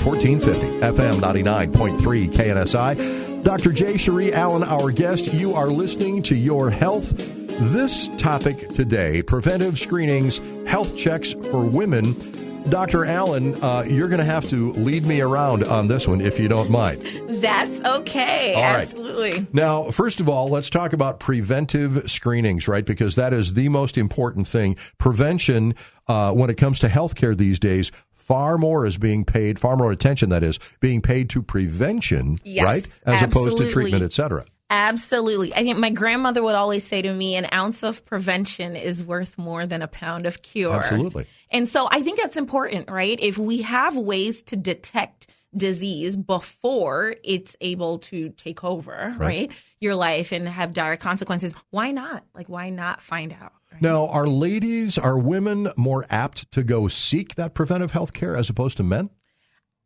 1450 FM 99.3 KNSI. Dr. Jay-Sheree Allen, our guest. You are listening to Your Health. This topic today, preventive screenings, health checks for women. Dr. Allen, you're going to have to lead me around on this one if you don't mind. That's okay. All right. Absolutely. Now, first of all, let's talk about preventive screenings, right? Because that is the most important thing. Prevention, when it comes to healthcare these days, far more attention, that is, being paid to prevention, yes, right? As opposed to treatment, et cetera. Absolutely. I think my grandmother would always say to me, an ounce of prevention is worth more than a pound of cure. Absolutely. And so I think that's important, right? If we have ways to detect disease before it's able to take over, right, your life and have dire consequences, why not? Why not find out? Right? Now, are women more apt to go seek that preventive health care as opposed to men?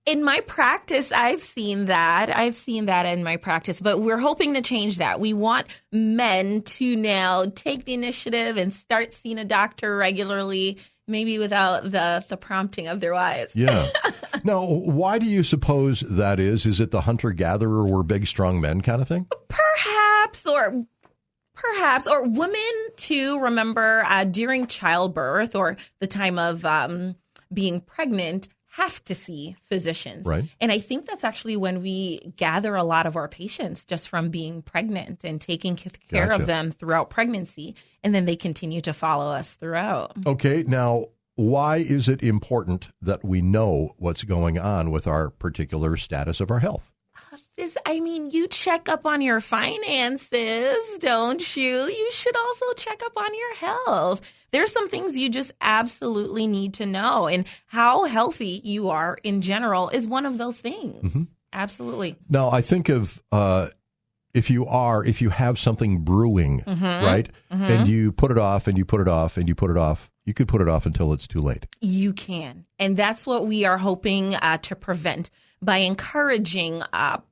In my practice, I've seen that in my practice, but we're hoping to change that. We want men to now take the initiative and start seeing a doctor regularly, maybe without the prompting of their wives. Yeah. Now, why do you suppose that is? Is it the hunter-gatherer, we're big, strong men kind of thing? Perhaps, or women too, remember, during childbirth or the time of being pregnant, have to see physicians. Right. And I think that's actually when we gather a lot of our patients just from being pregnant and taking care of them throughout pregnancy. And then they continue to follow us throughout. Okay. Now, why is it important that we know what's going on with our particular status of our health? You check up on your finances, don't you? You should also check up on your health. There's some things you just absolutely need to know. And how healthy you are in general is one of those things. Mm-hmm. Absolutely. Now, I think of if you have something brewing, right? Mm-hmm. And you put it off and you put it off and you put it off. You could put it off until it's too late. You can. And that's what we are hoping to prevent by encouraging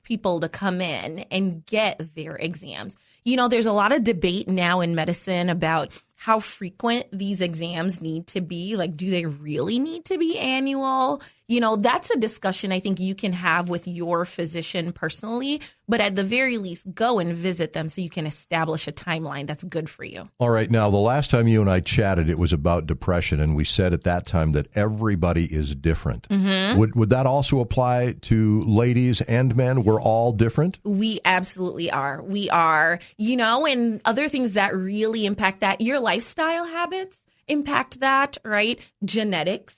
people to come in and get their exams. There's a lot of debate now in medicine about how frequent these exams need to be. Do they really need to be annual? That's a discussion I think you can have with your physician personally, but at the very least, go and visit them so you can establish a timeline that's good for you. All right. Now, the last time you and I chatted, it was about depression, and we said at that time that everybody is different. Mm-hmm. Would that also apply to ladies and men? We're all different? We absolutely are. We are. And other things that really impact that, your lifestyle habits impact that, right? Genetics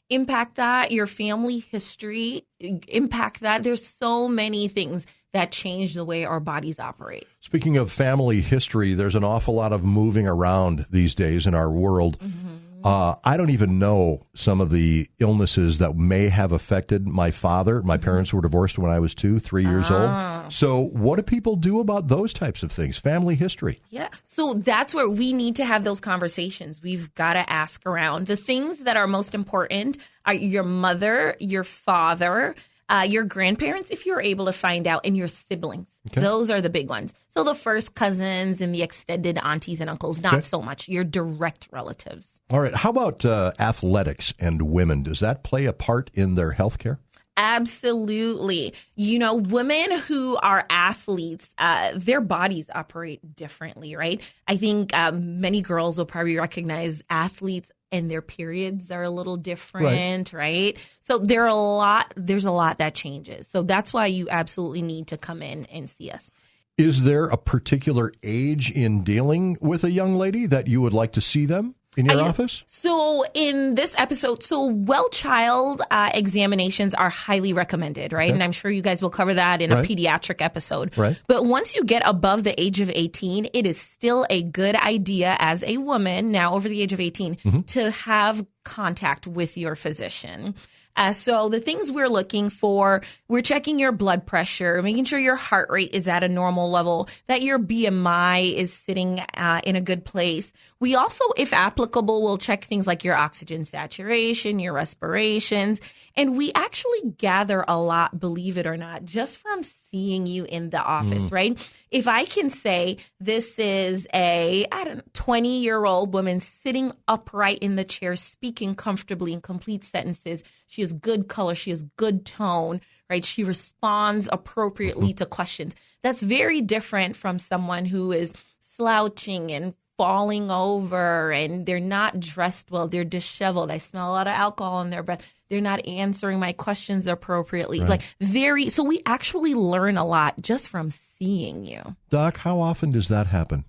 impact that, your family history impact that. There's so many things that change the way our bodies operate. Speaking of family history, there's an awful lot of moving around these days in our world. Mm-hmm. I don't even know some of the illnesses that may have affected my father. My parents were divorced when I was 3 years old. So what do people do about those types of things? Family history. Yeah. So that's where we need to have those conversations. We've got to ask around. The things that are most important are your mother, your father, your grandparents, if you're able to find out, and your siblings. Okay. Those are the big ones. So the first cousins and the extended aunties and uncles, not so much your direct relatives. All right. How about athletics and women? Does that play a part in their health care? Absolutely. Women who are athletes, their bodies operate differently, right? I think many girls will probably recognize athletes and their periods are a little different, right? So there's a lot that changes. So that's why you absolutely need to come in and see us. Is there a particular age in dealing with a young lady that you would like to see them in your office? So in this episode, child examinations are highly recommended, right? Okay. And I'm sure you guys will cover that in a pediatric episode. Right. But once you get above the age of 18, it is still a good idea as a woman, now over the age of 18, to have contact with your physician. So the things we're looking for, we're checking your blood pressure, making sure your heart rate is at a normal level, that your BMI is sitting in a good place. We also, if applicable, will check things like your oxygen saturation, your respirations. And we actually gather a lot, believe it or not, just from seeing you in the office, right? If I can say this is a 20-year-old woman sitting upright in the chair speaking speaking comfortably in complete sentences. She has good color. She has good tone, right? She responds appropriately to questions. That's very different from someone who is slouching and falling over, and they're not dressed well. They're disheveled. I smell a lot of alcohol in their breath. They're not answering my questions appropriately. Right. So we actually learn a lot just from seeing you. Doc, how often does that happen?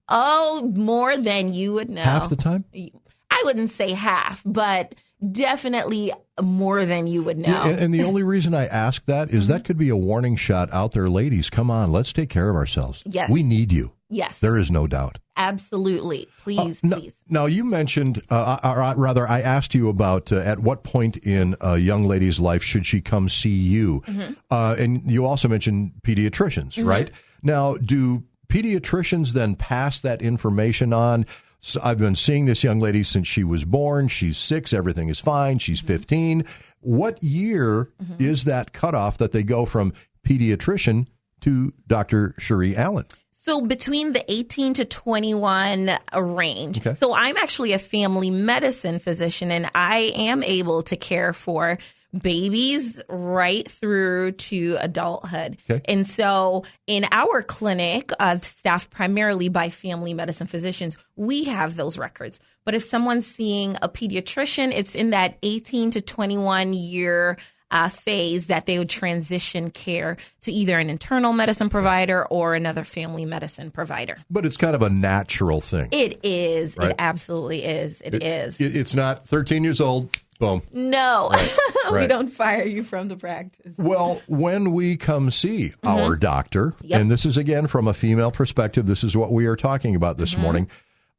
Oh, more than you would know. Half the time? I wouldn't say half, but definitely more than you would know. Yeah, and the only reason I ask that is that could be a warning shot out there. Ladies, come on, let's take care of ourselves. Yes. We need you. Yes. There is no doubt. Absolutely. Please, please. Now, you mentioned, or rather, I asked you about at what point in a young lady's life should she come see you? And you also mentioned pediatricians, right? Now, do pediatricians then pass that information on? So I've been seeing this young lady since she was born. She's 6. Everything is fine. She's 15. What year is that cutoff that they go from pediatrician to Dr. Sheree Allen? So between the 18 to 21 range. Okay. So I'm actually a family medicine physician, and I am able to care for babies right through to adulthood. Okay. And so in our clinic, staffed primarily by family medicine physicians, we have those records. But if someone's seeing a pediatrician, it's in that 18 to 21 year phase that they would transition care to either an internal medicine provider or another family medicine provider. But it's kind of a natural thing. It is. Right? It absolutely is. It is. It's not 13 years old. Boom. No, we don't fire you from the practice. Well, when we come see our doctor, and this is again from a female perspective, this is what we are talking about this morning.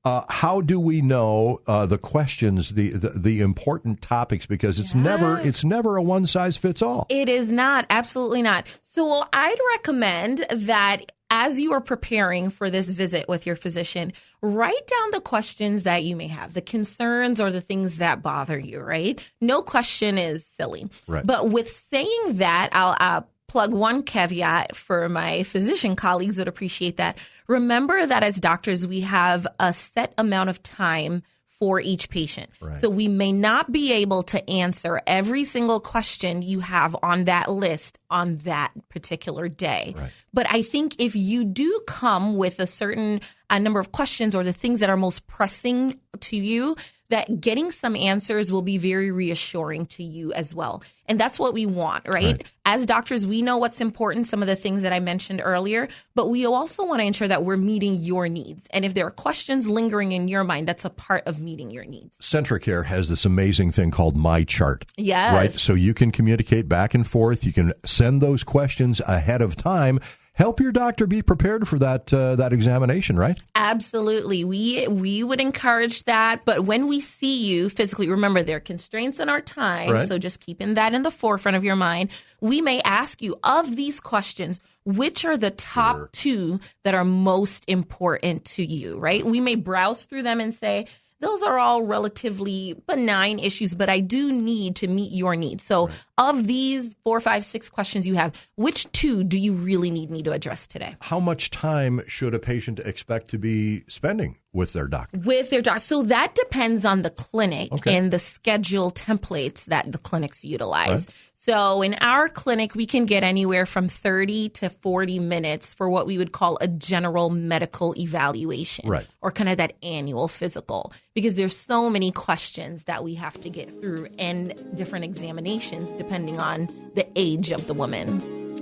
How do we know the questions, the important topics? Because it's never a one size fits all. It is not. Absolutely not. So I'd recommend that as you are preparing for this visit with your physician, write down the questions that you may have, the concerns or the things that bother you, right? No question is silly. Right. But with saying that, I'll plug one caveat for my physician colleagues would appreciate that. Remember that as doctors, we have a set amount of time for each patient. Right. So we may not be able to answer every single question you have on that list on that particular day. Right. But I think if you do come with a certain number of questions or the things that are most pressing to you, that getting some answers will be very reassuring to you as well. And that's what we want, right? As doctors, we know what's important, some of the things that I mentioned earlier, but we also want to ensure that we're meeting your needs. And if there are questions lingering in your mind, that's a part of meeting your needs. CentraCare has this amazing thing called My Chart. Yes. Right? So you can communicate back and forth. You can send those questions ahead of time. Help your doctor be prepared for that examination, right? Absolutely. We would encourage that. But when we see you physically, remember there are constraints in our time. Right. So just keeping that in the forefront of your mind. We may ask you, of these questions, which are the top two that are most important to you, right? We may browse through them and say, those are all relatively benign issues, but I do need to meet your needs. So of these 4, 5, 6 questions you have, which two do you really need me to address today? How much time should a patient expect to be spending with their doctor? With their doctor. So that depends on the clinic and the schedule templates that the clinics utilize. Right. So in our clinic, we can get anywhere from 30 to 40 minutes for what we would call a general medical evaluation, or kind of that annual physical, because there's so many questions that we have to get through and different examinations depending on the age of the woman.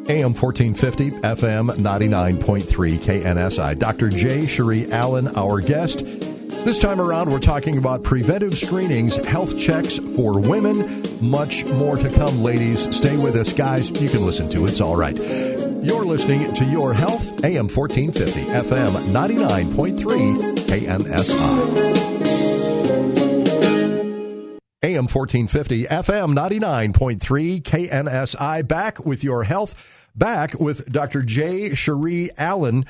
AM 1450, FM 99.3 KNSI. Dr. Jay-Sheree Allen, our guest. This time around, we're talking about preventive screenings, health checks for women. Much more to come, ladies. Stay with us, guys. You can listen to it. It's all right. You're listening to Your Health, AM 1450, FM 99.3 KNSI. AM 1450, FM 99.3 KNSI. Back with Your Health. Back with Dr. Jay-Sheree Allen.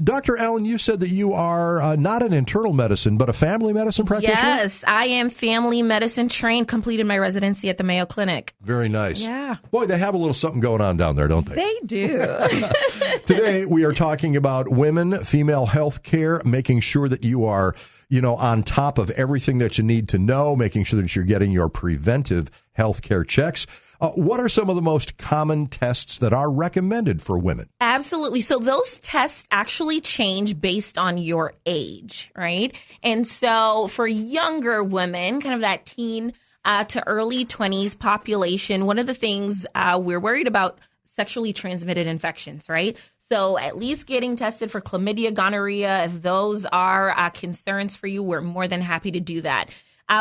Dr. Allen, you said that you are not an internal medicine, but a family medicine practitioner? Yes, I am family medicine trained, completed my residency at the Mayo Clinic. Very nice. Yeah. Boy, they have a little something going on down there, don't they? They do. Today, we are talking about women, female health care, making sure that you are on top of everything that you need to know, making sure that you're getting your preventive health care checks. What are some of the most common tests that are recommended for women? Absolutely. So those tests actually change based on your age, right? And so for younger women, kind of that teen to early 20s population, one of the things we're worried about, sexually transmitted infections, right? So at least getting tested for chlamydia, gonorrhea, if those are concerns for you, we're more than happy to do that.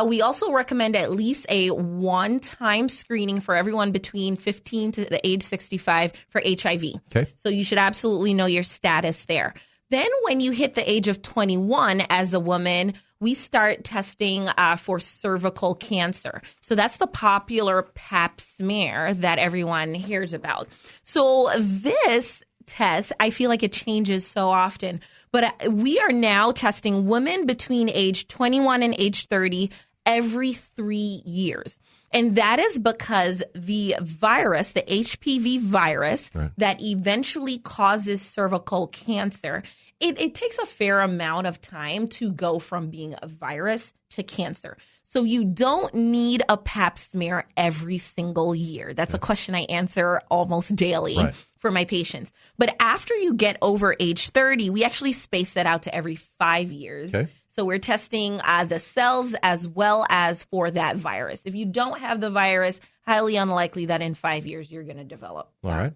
We also recommend at least a one-time screening for everyone between 15 to the age 65 for HIV. Okay. So you should absolutely know your status there. Then when you hit the age of 21 as a woman, we start testing for cervical cancer. So that's the popular pap smear that everyone hears about. So this test, I feel like it changes so often, but we are now testing women between age 21 and age 30 every 3 years. And that is because the virus, the HPV virus, right, that eventually causes cervical cancer, it takes a fair amount of time to go from being a virus to cancer. So you don't need a pap smear every single year. That's a question I answer almost daily for my patients. But after you get over age 30, we actually space that out to every 5 years. Okay. So we're testing the cells as well as for that virus. If you don't have the virus, highly unlikely that in 5 years you're going to develop that.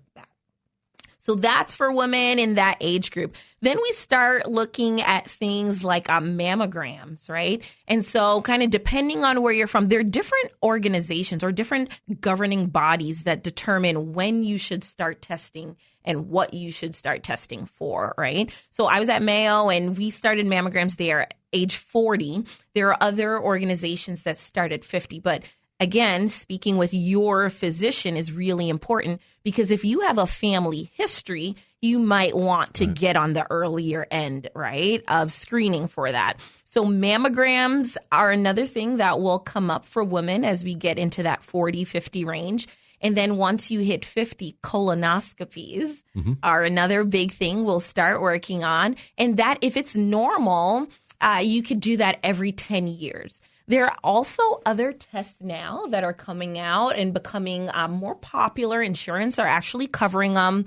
So that's for women in that age group. Then we start looking at things like mammograms, right? And so kind of depending on where you're from, there are different organizations or different governing bodies that determine when you should start testing and what you should start testing for, right? So I was at Mayo and we started mammograms there age 40. There are other organizations that start at 50, but again, speaking with your physician is really important because if you have a family history, you might want to get on the earlier end, right, of screening for that. So mammograms are another thing that will come up for women as we get into that 40, 50 range. And then once you hit 50, colonoscopies are another big thing we'll start working on. And that if it's normal, you could do that every 10 years. There are also other tests now that are coming out and becoming more popular. Insurance are actually covering them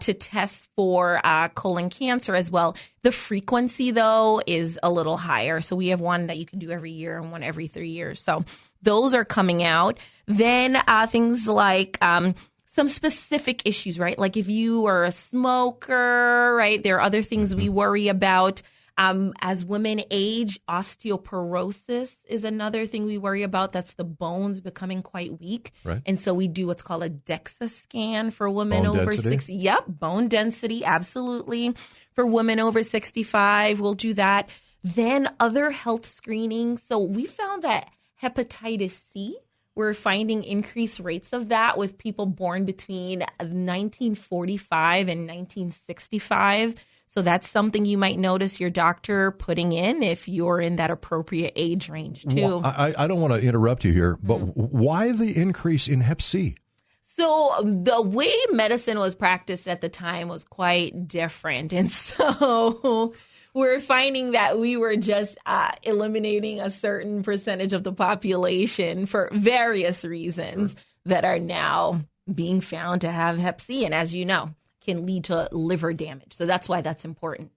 to test for colon cancer as well. The frequency, though, is a little higher. So we have one that you can do every year and one every 3 years. So those are coming out. Then things like some specific issues, right? Like if you are a smoker, right? There are other things we worry about. As women age, osteoporosis is another thing we worry about. That's the bones becoming quite weak. Right. And so we do what's called a DEXA scan for women over 60. Yep, bone density, absolutely. For women over 65, we'll do that. Then other health screening. So we found that hepatitis C, we're finding increased rates of that with people born between 1945 and 1965. So that's something you might notice your doctor putting in if you're in that appropriate age range, too. Well, I don't want to interrupt you here, but why the increase in Hep C? So the way medicine was practiced at the time was quite different. And so we're finding that we were just eliminating a certain percentage of the population for various reasons that are now being found to have Hep C. And as you know, can lead to liver damage. So that's why that's important.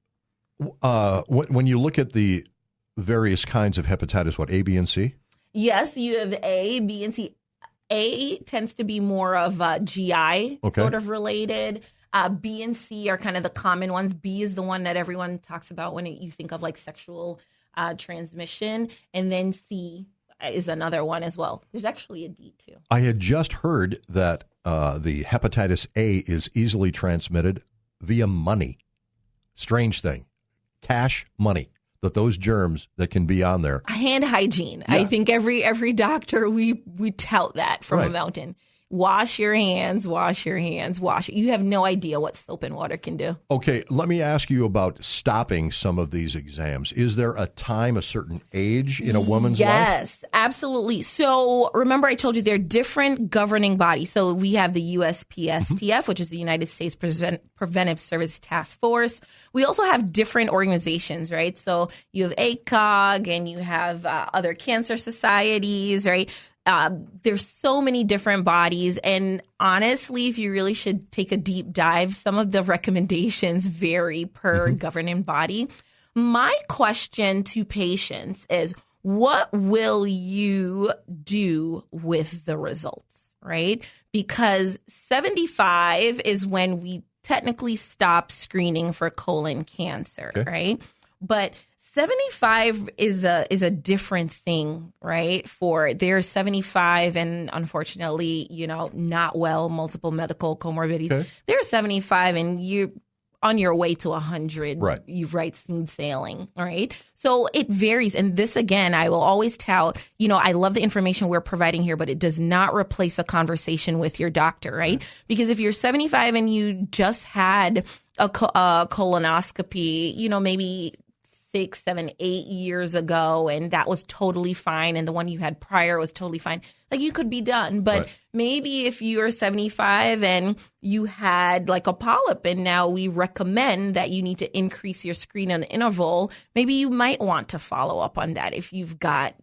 When you look at the various kinds of hepatitis, what, A, B, and C? Yes, you have A, B, and C. A tends to be more of GI sort of related. B and C are kind of the common ones. B is the one that everyone talks about when you think of like sexual transmission. And then C is another one as well. There's actually a D too. I had just heard that the hepatitis A is easily transmitted via money. Strange thing. Cash money. That those germs that can be on there. Hand hygiene. Yeah. I think every doctor, we tout that from a mountain. Wash your hands, wash your hands, wash it. You have no idea what soap and water can do. Okay, let me ask you about stopping some of these exams. Is there a time, a certain age in a woman's life? Yes, Absolutely. So remember I told you there are different governing bodies. So we have the USPSTF, which is the United States Preventive Service Task Force. We also have different organizations, right? So you have ACOG and you have other cancer societies, right? There's so many different bodies. And honestly, if you really should take a deep dive, some of the recommendations vary per governing body. My question to patients is, what will you do with the results, right? Because 75 is when we technically stop screening for colon cancer, right? But 75 is a different thing, right? For there's 75 and unfortunately, not well, multiple medical comorbidities. There's 75 and you on your way to 100, you write smooth sailing, all right? So it varies. And this, again, I will always tout, I love the information we're providing here, but it does not replace a conversation with your doctor, right? Because if you're 75 and you just had a colonoscopy, maybe 6, 7, 8 years ago, and that was totally fine, and the one you had prior was totally fine, like you could be done. But maybe if you're 75 and you had like a polyp and now we recommend that you need to increase your screening interval, maybe you might want to follow up on that if you've got,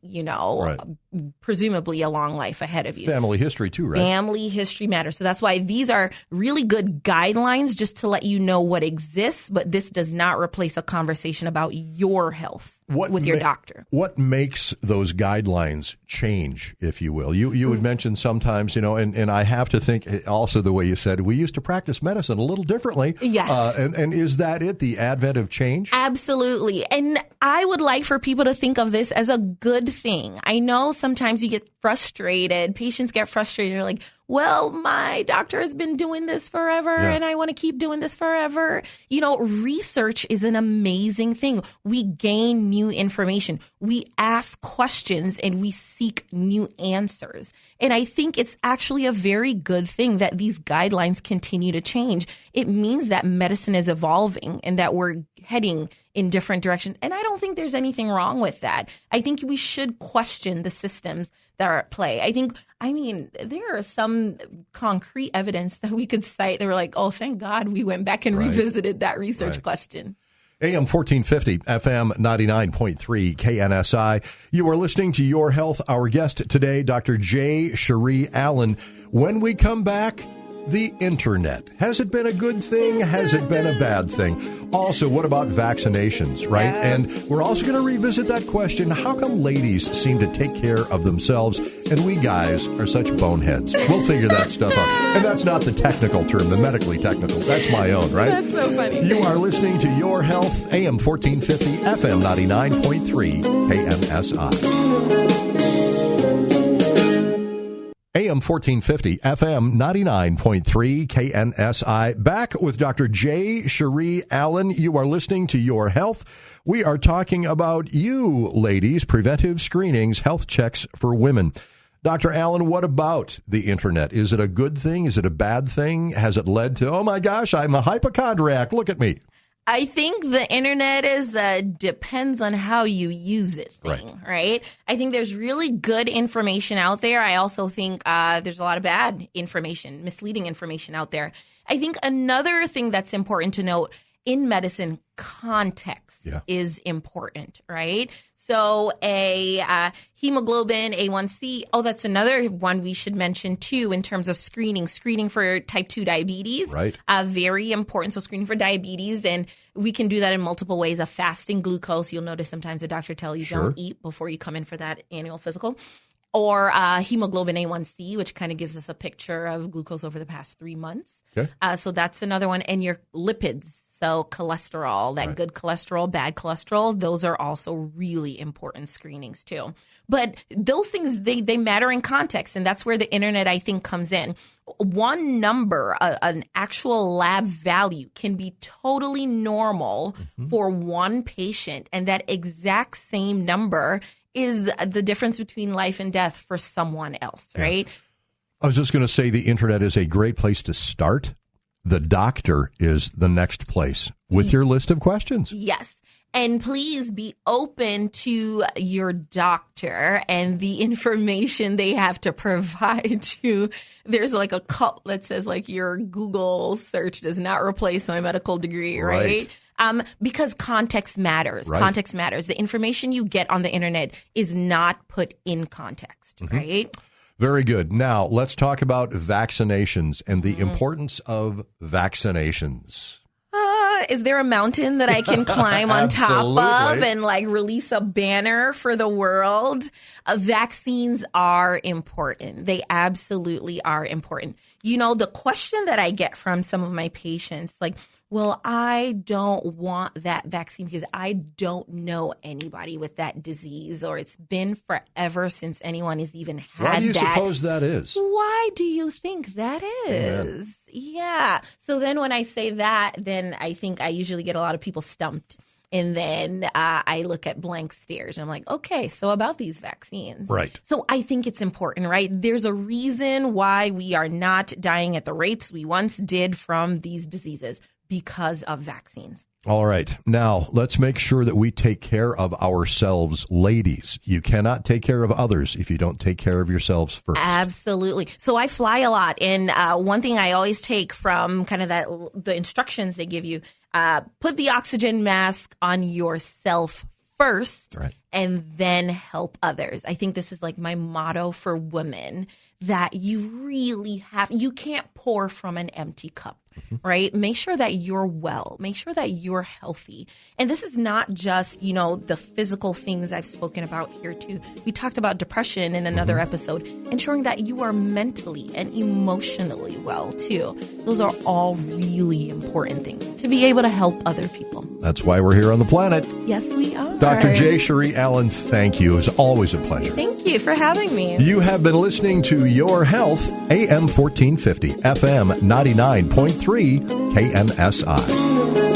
presumably a long life ahead of you. Family history too, right? Family history matters. So that's why these are really good guidelines just to let you know what exists, but this does not replace a conversation about your health. With your doctor. What makes those guidelines change, if you will? You would mention sometimes, and I have to think also the way you said, we used to practice medicine a little differently. Yes. And is that it, the advent of change? Absolutely. And I would like for people to think of this as a good thing. I know sometimes you get frustrated. Patients get frustrated. They're like, well, my doctor has been doing this forever and I want to keep doing this forever. Research is an amazing thing. We gain new information. We ask questions and we seek new answers. And I think it's actually a very good thing that these guidelines continue to change. It means that medicine is evolving and that we're heading in different directions. And I don't think there's anything wrong with that. I think we should question the systems that are at play. There are some concrete evidence that we could cite that were like, oh, thank God we went back and revisited that research question. AM 1450, FM 99.3 KNSI. You are listening to Your Health. Our guest today, Dr. Jay-Sheree Allen. When we come back, the internet. Has it been a good thing? Has it been a bad thing? Also, what about vaccinations, right? Yeah. And we're also going to revisit that question. How come ladies seem to take care of themselves and we guys are such boneheads? We'll figure that stuff out. And that's not the technical term, the medically technical. That's my own, right? That's so funny. You are listening to Your Health, AM 1450, FM 99.3, KNSI. AM 1450, FM 99.3, KNSI. Back with Dr. Jay-Sheree Allen. You are listening to Your Health. We are talking about you, ladies, preventive screenings, health checks for women. Dr. Allen, what about the internet? Is it a good thing? Is it a bad thing? Has it led to, oh my gosh, I'm a hypochondriac, look at me? I think the internet is depends on how you use it thing, right? I think there's really good information out there. I also think there's a lot of bad information, misleading information out there. I think another thing that's important to note in medicine, context is important, right? So a hemoglobin A1C, that's another one we should mention too in terms of screening for type 2 diabetes. Right. Very important. So screening for diabetes, and we can do that in multiple ways. A fasting glucose. You'll notice sometimes the doctor tells you don't eat before you come in for that annual physical. Or hemoglobin A1C, which kind of gives us a picture of glucose over the past 3 months. Okay. So that's another one. And your lipids. So cholesterol, that good cholesterol, bad cholesterol, those are also really important screenings too. But those things, they matter in context, and that's where the internet, I think, comes in. One number, an actual lab value, can be totally normal for one patient, and that exact same number is the difference between life and death for someone else, right? I was just going to say the internet is a great place to start. The doctor is the next place with your list of questions. Yes. And please be open to your doctor and the information they have to provide you. There's like a cult that says like your Google search does not replace my medical degree, right? Because context matters. Right. Context matters. The information you get on the internet is not put in context, right? Very good. Now, let's talk about vaccinations and the importance of vaccinations. Is there a mountain that I can climb on top of and like release a banner for the world? Vaccines are important. They absolutely are important. You know, the question that I get from some of my patients, like, well, I don't want that vaccine because I don't know anybody with that disease, or it's been forever since anyone has even had that. Why do you suppose that is? Why do you think that is? Amen. Yeah. So then when I say that, then I think I usually get a lot of people stumped. And then I look at blank stares and I'm like, okay, so about these vaccines. Right. So I think it's important, right? There's a reason why we are not dying at the rates we once did from these diseases. Because of vaccines. All right. Now, let's make sure that we take care of ourselves, ladies. You cannot take care of others if you don't take care of yourselves first. Absolutely. So I fly a lot. And one thing I always take from kind of the instructions they give you, put the oxygen mask on yourself first, right, and then help others. I think this is like my motto for women, that you can't pour from an empty cup. Right? Make sure that you're well. Make sure that you're healthy. And this is not just, you know, the physical things I've spoken about here too. We talked about depression in another episode, ensuring that you are mentally and emotionally well too. Those are all really important things to be able to help other people. That's why we're here on the planet. Yes, we are. Dr. Jay-Sheree Allen, thank you. It was always a pleasure. Thank you for having me. You have been listening to Your Health, AM 1450, FM 99.3, KNSI.